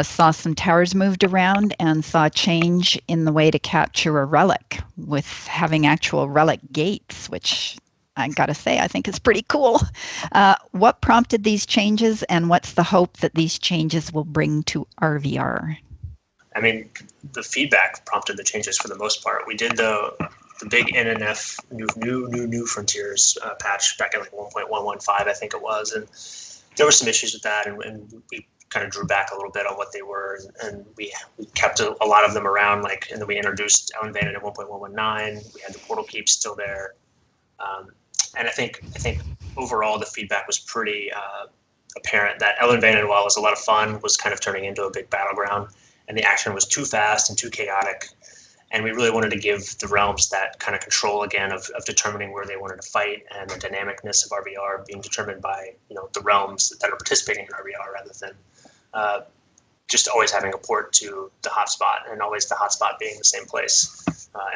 saw some towers moved around, and saw a change in the way to capture a relic with having actual relic gates, which I gotta say, I think is pretty cool. What prompted these changes, and what's the hope that these changes will bring to RVR? I mean, the feedback prompted the changes for the most part. We did the big NNF new frontiers patch back in like 1.115, I think it was, and there were some issues with that, and we kind of drew back a little bit on what they were, and we kept a lot of them around, like, and then we introduced Ellen Vannon at 1.119. We had the portal keep still there, and I think overall the feedback was pretty apparent that Ellen Vannon, while it was a lot of fun, was kind of turning into a big battleground, and the action was too fast and too chaotic. And we really wanted to give the realms that kind of control again of determining where they wanted to fight, and the dynamicness of RVR being determined by the realms that are participating in RVR, rather than just always having a port to the hotspot, and always the hotspot being the same place,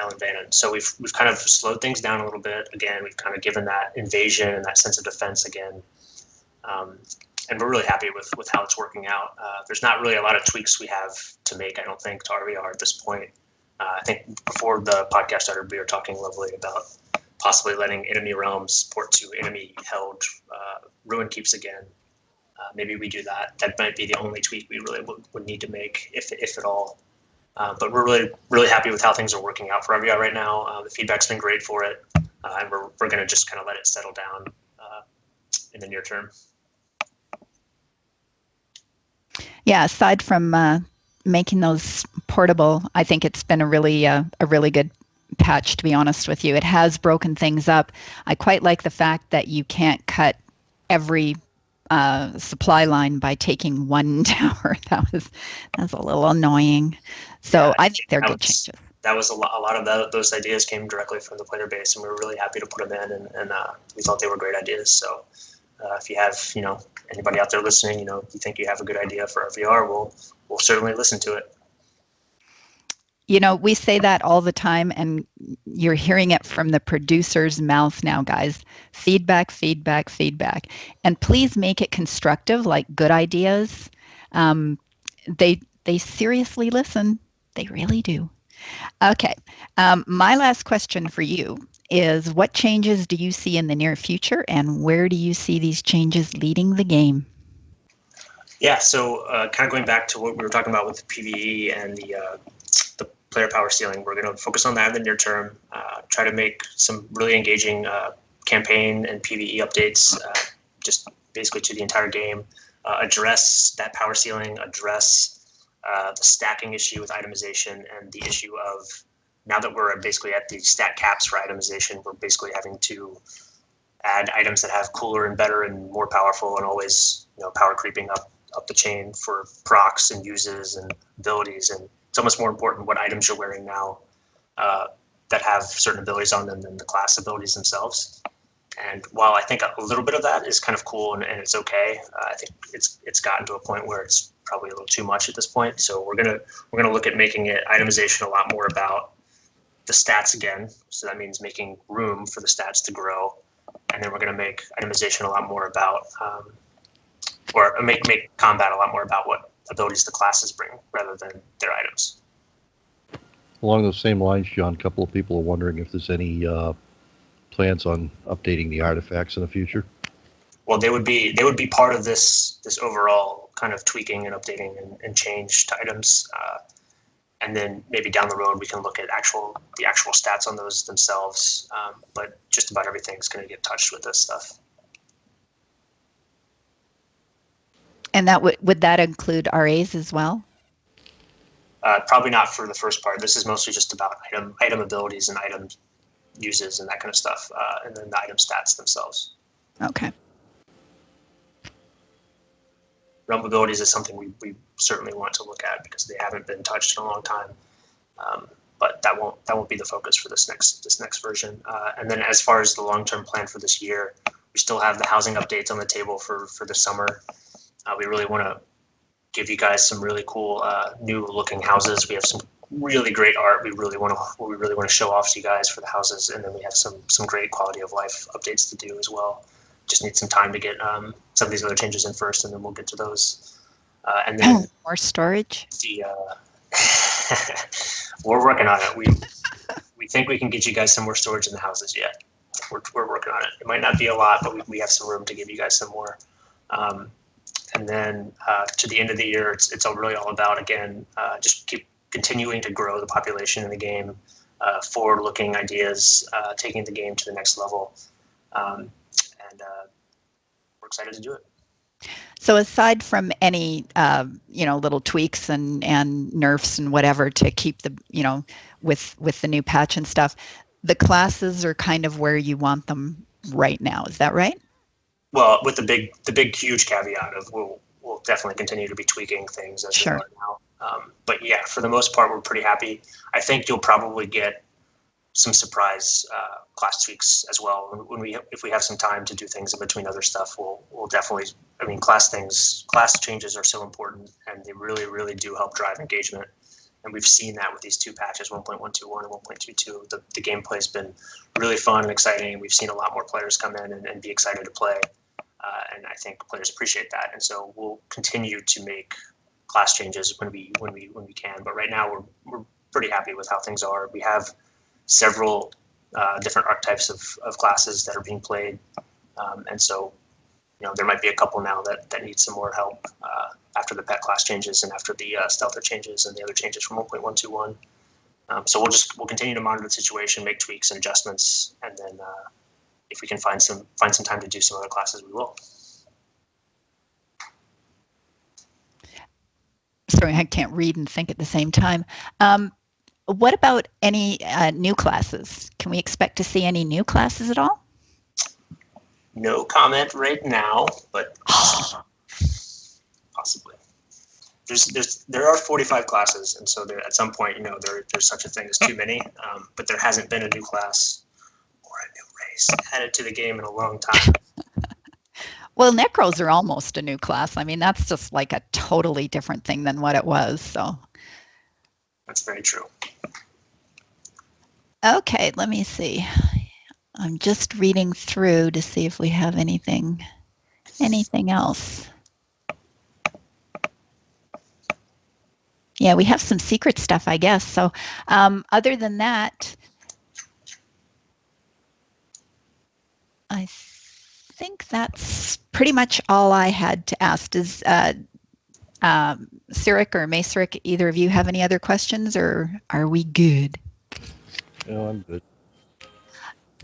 Ellen Vannon. So we've kind of slowed things down a little bit. Again, we've kind of given that invasion and that sense of defense again. And we're really happy with how it's working out. There's not really a lot of tweaks we have to make, I don't think, to RVR at this point. I think before the podcast started, we were talking Luvly about possibly letting enemy realms port to enemy-held ruin keeps again. Maybe we do that. That might be the only tweak we really would need to make, if at all. But we're really happy with how things are working out for RVR right now. The feedback's been great for it, and we're going to just kind of let it settle down in the near term. Yeah, aside from making those portable, I think it's been a really good patch, to be honest with you. It has broken things up. I quite like the fact that you can't cut every supply line by taking one tower. That's a little annoying. So yeah, I think they're good changes. That was a lot of those ideas came directly from the player base, and we were really happy to put them in, and we thought they were great ideas. So if you have anybody out there listening, you think you have a good idea for RVR, we'll certainly listen to it. We say that all the time, and you're hearing it from the producer's mouth now, guys. Feedback, feedback, feedback. And please make it constructive, like good ideas. They seriously listen. They really do. Okay. My last question for you is, what changes do you see in the near future, and where do you see these changes leading the game? Yeah, so kind of going back to what we were talking about with the PvE and the player power ceiling, we're going to focus on that in the near term, try to make some really engaging campaign and PvE updates, just basically to the entire game, address that power ceiling, address the stacking issue with itemization, and the issue of, now that we're basically at the stat caps for itemization, we're basically having to add items that have cooler and better and more powerful, and always power creeping up the chain for procs and uses and abilities. And it's almost more important what items you're wearing now that have certain abilities on them than the class abilities themselves. And while I think a little bit of that is kind of cool and it's okay, I think it's gotten to a point where it's probably a little too much at this point. So we're gonna look at making it itemization a lot more about the stats again. So that means making room for the stats to grow, and then we're gonna make itemization a lot more about, or make combat a lot more about what abilities the classes bring rather than their items. Along those same lines, John, a couple of people are wondering if there's any plans on updating the artifacts in the future. Well, they would be part of this overall kind of tweaking and updating and change to items, and then maybe down the road we can look at the actual stats on those themselves. But just about everything's going to get touched with this stuff. And that would that include RAs as well? Probably not for the first part. This is mostly just about item abilities and item uses and that kind of stuff, and then the item stats themselves. Okay. Realm abilities is something we certainly want to look at because they haven't been touched in a long time. But that won't be the focus for this next version. And then as far as the long-term plan for this year, we still have the housing updates on the table for the summer. We really want to give you guys some really cool new looking houses. We have some really great art. We really want to show off to you guys for the houses, and then we have some great quality of life updates to do as well. Just need some time to get some of these other changes in first, and then we'll get to those. And then more storage. We're working on it. We think we can get you guys some more storage in the houses yet. We're working on it. It might not be a lot, but we have some room to give you guys some more. And then to the end of the year, it's really all about, again, just keep continuing to grow the population in the game, forward-looking ideas, taking the game to the next level. And we're excited to do it. So aside from any, little tweaks and nerfs and whatever to keep the, with the new patch and stuff, the classes are kind of where you want them right now. Is that right? Well, with the big, huge caveat of we'll definitely continue to be tweaking things as we are now. But yeah, for the most part, we're pretty happy. I think you'll probably get some surprise class tweaks as well. If we have some time to do things in between other stuff, we'll definitely. I mean, class changes are so important, and they really, really do help drive engagement. And we've seen that with these two patches, 1.121 and 1.22. The gameplay's been really fun and exciting. We've seen a lot more players come in and be excited to play, and I think players appreciate that. And so we'll continue to make class changes when we can. But right now, we're pretty happy with how things are. We have several different archetypes of classes that are being played, and so there might be a couple now that need some more help after the pet class changes and after the stealther changes and the other changes from 1.121. So we'll continue to monitor the situation, make tweaks and adjustments, and then if we can find some time to do some other classes, we will. Sorry, I can't read and think at the same time. What about any new classes? Can we expect to see any new classes at all? No comment right now, but possibly. There are 45 classes, and so at some point, there's such a thing as too many. But there hasn't been a new class or a new race added to the game in a long time. Well, necros are almost a new class. I mean, that's just like a totally different thing than what it was. So that's very true. Okay, let me see. I'm just reading through to see if we have anything else. Yeah, we have some secret stuff, I guess. So other than that, I think that's pretty much all I had to ask. Does Cyrric or Maceric, either of you have any other questions, or are we good? No, I'm good.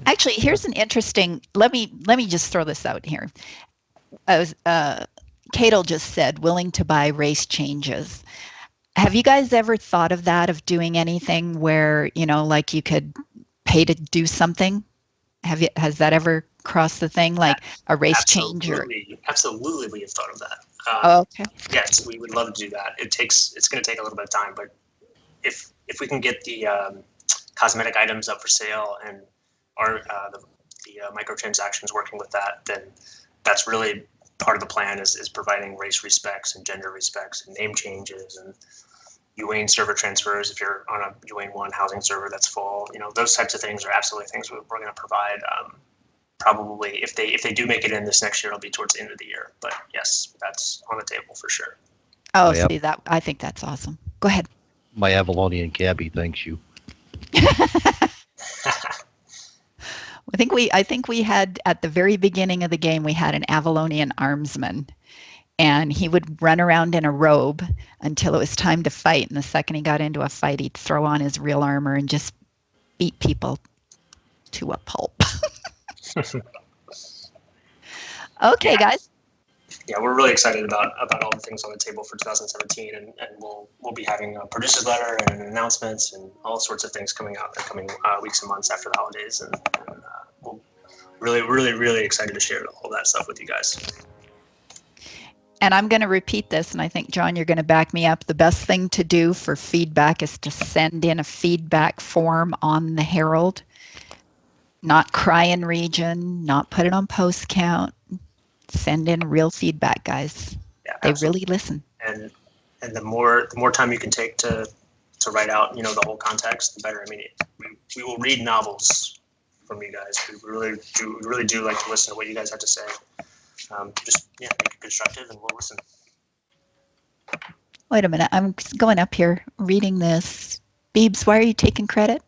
Actually, here's an interesting. Let me just throw this out here. Cato just said willing to buy race changes. Have you guys ever thought of that? Of doing anything where like you could pay to do something? Has that ever crossed the thing, like a race change? Absolutely, we have thought of that. Okay. Yes, we would love to do that. It's going to take a little bit of time, but if we can get the cosmetic items up for sale and the microtransactions, working with that, then that's really part of the plan is providing race respects and gender respects and name changes and UAIN server transfers. If you're on a UAIN 1 housing server that's full, those types of things are absolutely things we're going to provide. Probably if they do make it in this next year, it'll be towards the end of the year. But yes, that's on the table for sure. Oh, Yep. see that? I think that's awesome. Go ahead. My Avalonian cabbie thanks you. I think we had at the very beginning of the game, we had an Avalonian armsman, and he would run around in a robe until it was time to fight. And the second he got into a fight, he'd throw on his real armor and just beat people to a pulp. Okay, guys. Yeah, we're really excited about all the things on the table for 2017, and we'll be having a producer's letter and announcements and all sorts of things coming out in the coming weeks and months after the holidays, and we're really excited to share all that stuff with you guys. And I'm going to repeat this, and I think, John, you're going to back me up. The best thing to do for feedback is to send in a feedback form on the Herald, not cry in region, not put it on post count. Send in real feedback, guys. Yeah, they absolutely. really listen. And the more time you can take to write out, the whole context, the better. I mean, we will read novels from you guys. We really do like to listen to what you guys have to say. Just make it constructive, and we'll listen. Wait a minute, I'm going up here reading this. Beebs, why are you taking credit?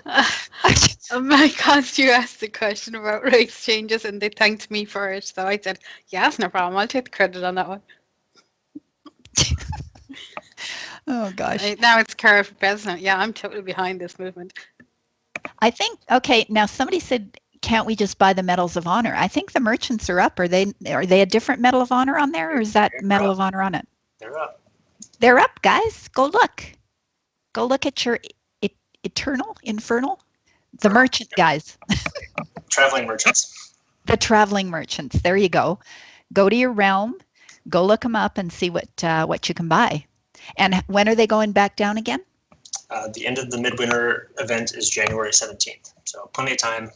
Because you asked the question about race changes and they thanked me for it, so I said, yes, no problem, I'll take the credit on that one. Oh gosh. Now it's Cara for president. Yeah, I'm totally behind this movement. I think, okay, now somebody said, can't we just buy the Medals of Honor? I think the merchants are up. Are they a different Medal of Honor on there, or is that Medal of Honor on it? They're up. They're up, guys. Go look. Go look at your infernal, the merchant guys. Traveling merchants. The traveling merchants. There you go. Go to your realm. Go look them up and see what you can buy. And when are they going back down again? The end of the midwinter event is January 17th, so plenty of time.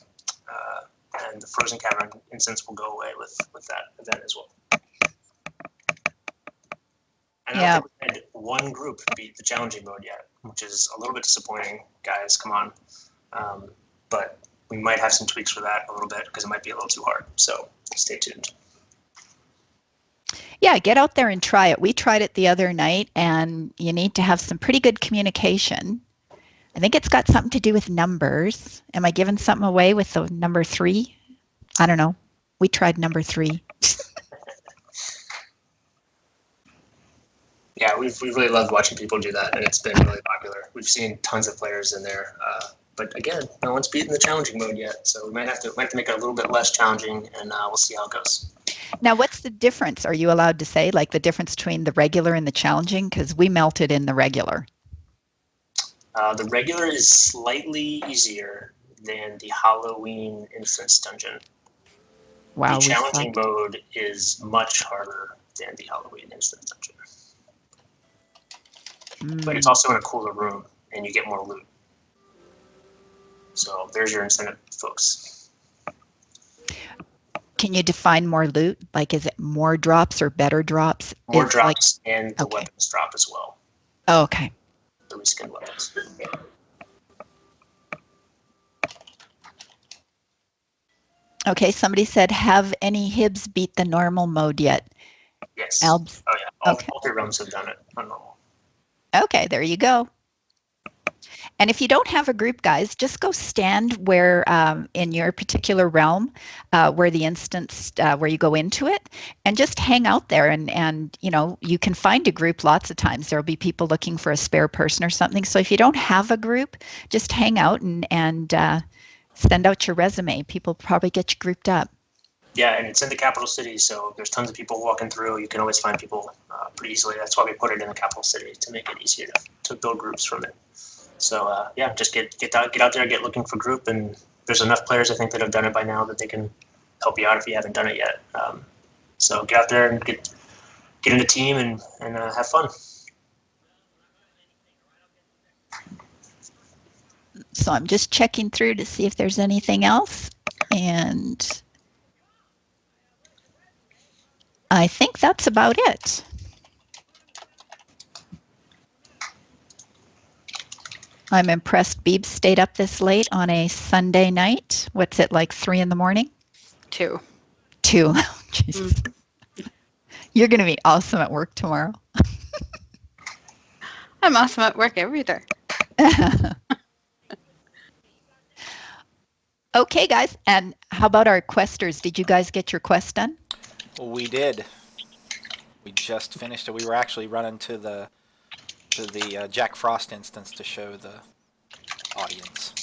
And the Frozen Cavern instance will go away with that event as well. And I don't think we've had one group beat the challenging mode yet, which is a little bit disappointing, guys. Come on. But we might have some tweaks for that a little bit because it might be a little too hard. So stay tuned. Yeah, get out there and try it. We tried it the other night, and you need to have some pretty good communication. I think it's got something to do with numbers. Am I giving something away with the number 3? I don't know. We tried number 3. Yeah, we've really loved watching people do that, and it's been really popular. We've seen tons of players in there, but again, no one's beaten the challenging mode yet, so we might have to make it a little bit less challenging, and we'll see how it goes. Now, what's the difference? Are you allowed to say, like, the difference between the regular and the challenging? Because we melted in the regular. The regular is slightly easier than the Halloween instance dungeon. Wow. The challenging mode is much harder than the Halloween instance dungeon. But it's also in a cooler room, and you get more loot. So there's your incentive, folks. Can you define more loot? Like, is it more drops or better drops? More drops, and the weapons drop as well. Oh, okay. The reskinned weapons. Okay, somebody said, have any Hibs beat the normal mode yet? Yes. Albs? Oh, yeah. All 3 realms have done it on normal. Okay, there you go. And if you don't have a group, guys, just go stand where in your particular realm, where the instance, where you go into it, and just hang out there. And you can find a group lots of times. There'll be people looking for a spare person or something. So if you don't have a group, just hang out and send out your resume. People probably get you grouped up. Yeah, and it's in the capital city, so there's tons of people walking through. You can always find people pretty easily. That's why we put it in the capital city, to make it easier to build groups from it. So yeah, just get out there, get looking for group, and there's enough players I think that have done it by now that they can help you out if you haven't done it yet. So get out there and get in a team and have fun. So I'm just checking through to see if there's anything else. And I think that's about it. I'm impressed Beebs stayed up this late on a Sunday night. What's it, like 3 in the morning? 2. 2. Jesus. You're going to be awesome at work tomorrow. I'm awesome at work every day. Okay, guys. And how about our questers? Did you guys get your quest done? We did. We just finished it. We were actually running to the Jack Frost instance to show the audience.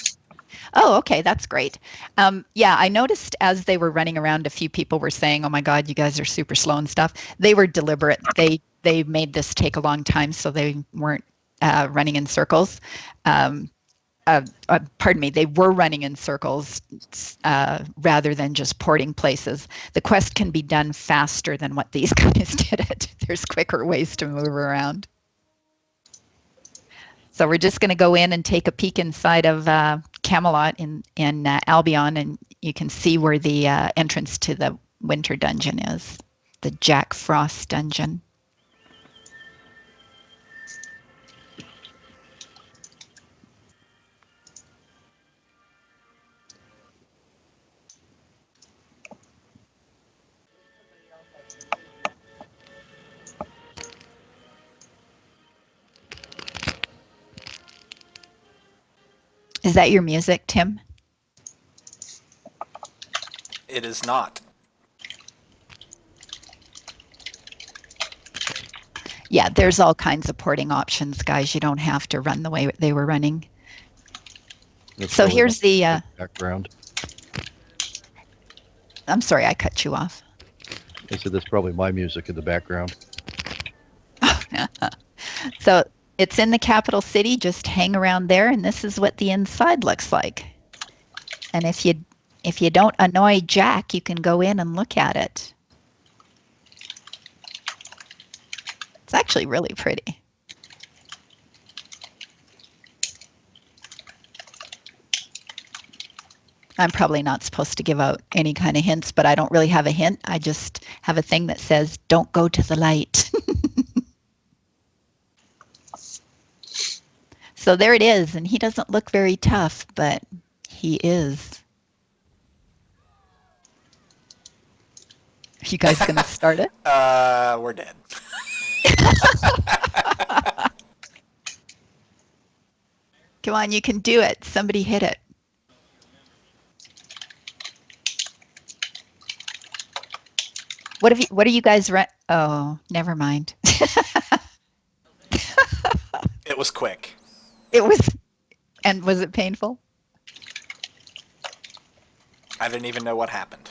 Oh, okay. That's great. Yeah, I noticed as they were running around, a few people were saying, oh my God, you guys are super slow and stuff. They were deliberate. They made this take a long time, so they weren't running in circles. Pardon me, they were running in circles rather than just porting places. The quest can be done faster than what these guys did it. There's quicker ways to move around. So we're just going to go in and take a peek inside of Camelot in Albion, and you can see where the entrance to the winter dungeon is, the Jack Frost dungeon. Is that your music, Tim? It is not. Yeah, there's all kinds of porting options, guys. You don't have to run the way they were running. That's So probably here's the... background. I'm sorry, I cut you off. I said that's probably my music in the background. So it's in the capital city. Just hang around there, and this is what the inside looks like. And if you don't annoy Jack, you can go in and look at it. It's actually really pretty. I'm probably not supposed to give out any kind of hints, but I don't really have a hint. I just have a thing that says, don't go to the light. So there it is, and he doesn't look very tough, but he is. You guys gonna start it? We're dead. Come on, you can do it. Somebody hit it. What are you guys oh, never mind. It was quick. It was, and was it painful? I didn't even know what happened.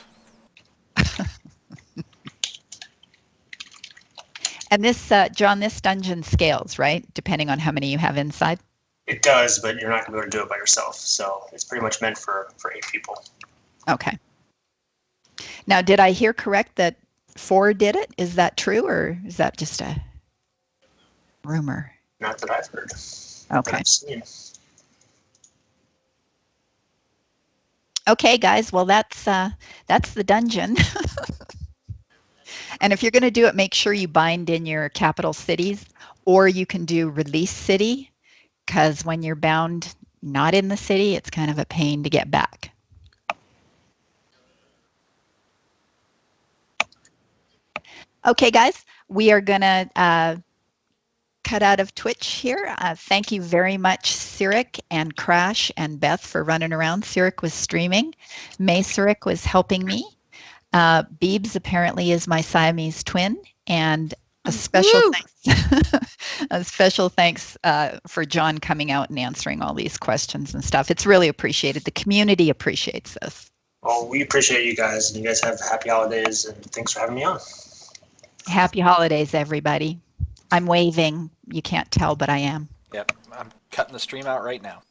And this, John, this dungeon scales, right? Depending on how many you have inside. It does, but you're not going to be able to do it by yourself. So it's pretty much meant for 8 people. Okay. Now, did I hear correct that 4 did it? Is that true, or is that just a rumor? Not that I've heard. Okay. I've seen. Okay, guys. Well, that's the dungeon. And if you're going to do it, make sure you bind in your capital cities, or you can do release city, because when you're bound not in the city, it's kind of a pain to get back. Okay, guys, we are going to cut out of Twitch here. Thank you very much, Cyrric and Crash and Beth, for running around. Cyrric was streaming. Maceric was helping me. Beebs apparently is my Siamese twin, and a special thanks for John coming out and answering all these questions and stuff. It's really appreciated. The community appreciates this. Well, we appreciate you guys, and you guys have happy holidays, and thanks for having me on. Happy holidays, everybody. I'm waving. You can't tell, but I am. Yep, I'm cutting the stream out right now.